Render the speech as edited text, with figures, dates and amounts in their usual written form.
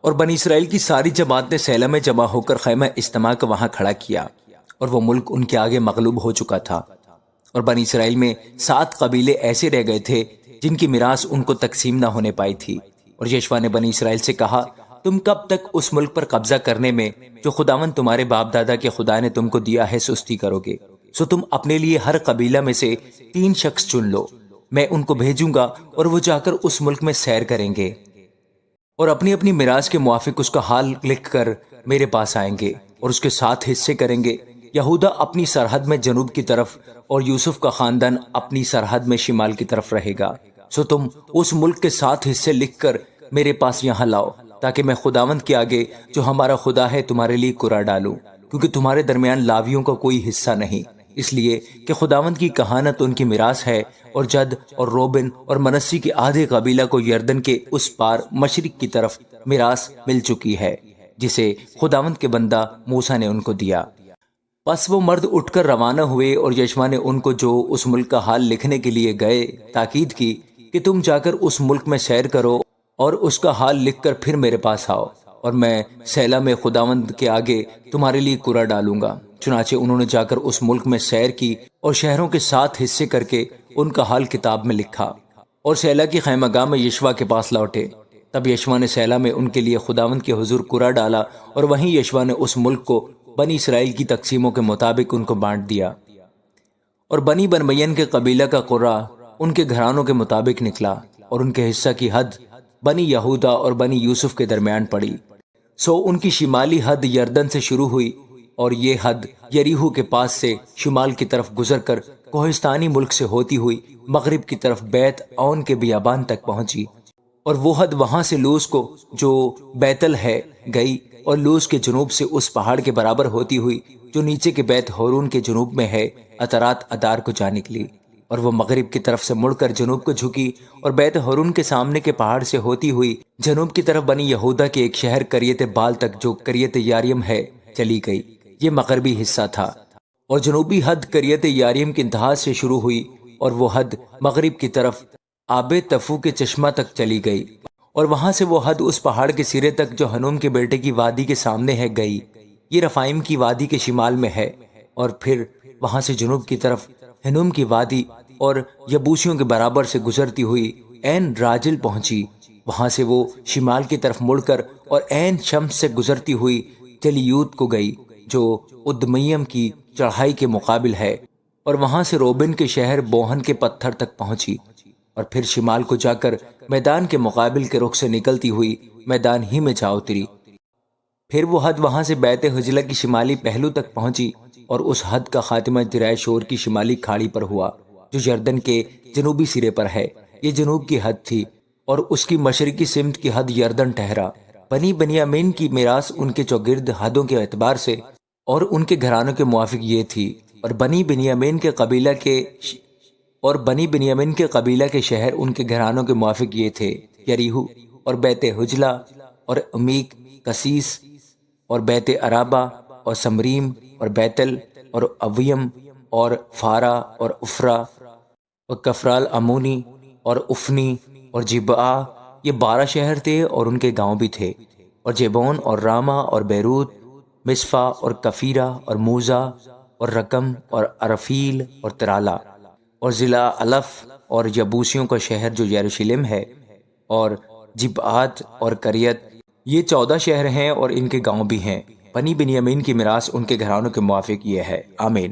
اور بنی اسرائیل کی ساری جماعت نے سیلہ میں جمع ہو کر خیمہ اجتماع کا وہاں کھڑا کیا، اور وہ ملک ان کے آگے مغلوب ہو چکا تھا۔ اور بنی اسرائیل میں 7 قبیلے ایسے رہ گئے تھے جن کی میراث ان کو تقسیم نہ ہونے پائی تھی۔ اور یشوع نے بنی اسرائیل سے کہا، تم کب تک اس ملک پر قبضہ کرنے میں جو خداوند تمہارے باپ دادا کے خدا نے تم کو دیا ہے سستی کرو گے؟ سو تم اپنے لیے ہر قبیلہ میں سے 3 شخص چن لو، میں ان کو بھیجوں گا اور وہ جا کر اس ملک میں سیر کریں گے اور اپنی اپنی میراث کے موافق اس کا حال لکھ کر میرے پاس آئیں گے اور اس کے 7 حصے کریں گے۔ یہودا اپنی سرحد میں جنوب کی طرف اور یوسف کا خاندان اپنی سرحد میں شمال کی طرف رہے گا۔ سو تم اس ملک کے 7 حصے لکھ کر میرے پاس یہاں لاؤ، تاکہ میں خداوند کے آگے جو ہمارا خدا ہے تمہارے لیے قرعہ ڈالوں، کیونکہ تمہارے درمیان لاویوں کا کوئی حصہ نہیں، اس لیے کہ خداوند کی کہانت ان کی میراث ہے۔ اور جد اور روبن اور منسی کے آدھے قبیلہ کو یردن کے اس پار مشرق کی طرف میراث مل چکی ہے، جسے خداوند کے بندہ موسیٰ نے ان کو دیا۔ پس وہ مرد اٹھ کر روانہ ہوئے، اور یشوع نے ان کو جو اس ملک کا حال لکھنے کے لیے گئے تاکید کی کہ تم جا کر اس ملک میں سیر کرو اور اس کا حال لکھ کر پھر میرے پاس آؤ، اور میں سیلہ میں خداوند کے آگے تمہارے لیے قرعہ ڈالوں گا۔ چنانچہ انہوں نے جا کر اس ملک میں سیر کی اور شہروں کے 7 حصے کر کے ان کا حال کتاب میں لکھا، اور سیلہ کی خیمہ گاہ میں یشوع کے پاس لوٹے۔ تب یشوع نے سیلہ میں ان کے لیے خداوند کے حضور قرعہ ڈالا، اور وہیں یشوع نے اس ملک کو بنی اسرائیل کی تقسیموں کے مطابق ان کو بانٹ دیا۔ اور بنی بنمین کے قبیلہ کا قرعہ ان کے گھرانوں کے مطابق نکلا، اور ان کے حصہ کی حد بنی یہودا اور بنی یوسف کے درمیان پڑی۔ سو ان کی شمالی حد یردن سے شروع ہوئی، اور یہ حد یریحو کے پاس سے شمال کی طرف گزر کر کوہستانی ملک سے ہوتی ہوئی مغرب کی طرف بیت آون کے بیابان تک پہنچی، اور وہ حد وہاں سے لوز کو جو بیتل ہے گئی، اور لوز کے جنوب سے اس پہاڑ کے برابر ہوتی ہوئی جو نیچے کے بیت ہورون کے جنوب میں ہے اترات ادار کو جا نکلی، اور وہ مغرب کی طرف سے مڑ کر جنوب کو جھکی، اور بیت ہورون کے سامنے کے پہاڑ سے ہوتی ہوئی جنوب کی طرف بنی یہودا کے ایک شہر کریت بال تک جو کریت یاریم ہے چلی گئی۔ یہ مغربی حصہ تھا۔ اور جنوبی حد کریت یاریم کی انتہا سے شروع ہوئی، اور وہ حد مغرب کی طرف آب تفو کے چشمہ تک چلی گئی، اور وہاں سے وہ حد اس پہاڑ کے سرے تک جو ہنوم کے بیٹے کی وادی کے سامنے ہے گئی، یہ رفائم کی وادی کے شمال میں ہے۔ اور پھر وہاں سے جنوب کی طرف ہنوم کی وادی اور یبوسیوں کے برابر سے گزرتی ہوئی عین راجل پہنچی، وہاں سے وہ شمال کی طرف مڑ کر اور عین شمس سے گزرتی ہوئی جلیوت کو گئی جو ادمیم کی چڑھائی کے مقابل ہے، اور وہاں سے روبن کے شہر بوہن کے پتھر تک پہنچی، اور پھر شمال کو جا کر میدان کے مقابل کے رخ سے نکلتی ہوئی میدان ہی میں جا اتری۔ پھر وہ حد وہاں سے بیت حجلہ کی شمالی پہلو تک پہنچی، اور اس حد کا خاتمہ دریا شور کی شمالی کھاڑی پر ہوا جو یردن کے جنوبی سرے پر ہے۔ یہ جنوب کی حد تھی، اور اس کی مشرقی سمت کی حد یردن ٹھہرا۔ بنی بنیامین کی میراث ان کے چوگرد حدوں کے اعتبار سے اور ان کے گھرانوں کے موافق یہ تھی۔ اور بنی بنیامین کے قبیلہ کے شہر ان کے گھرانوں کے موافق یہ تھے: یریحو اور بیت حجلہ اور امیک کسیس اور بیت عرابہ اور سمریم اور بیتل اور اویم اور فارا اور افرا اور کفرال امونی اور افنی اور جبعہ، یہ 12 شہر تھے اور ان کے گاؤں بھی تھے۔ اور جیبون اور راما اور بیروت، مصفا اور کفیرہ اور موزا اور رقم اور عرفیل اور ترالا اور ضلع الف اور یبوسیوں کا شہر جو یروشلم ہے، اور جبعات اور کریت، یہ 14 شہر ہیں اور ان کے گاؤں بھی ہیں۔ بنی بنیامین کی میراث ان کے گھرانوں کے موافق یہ ہے۔ آمین۔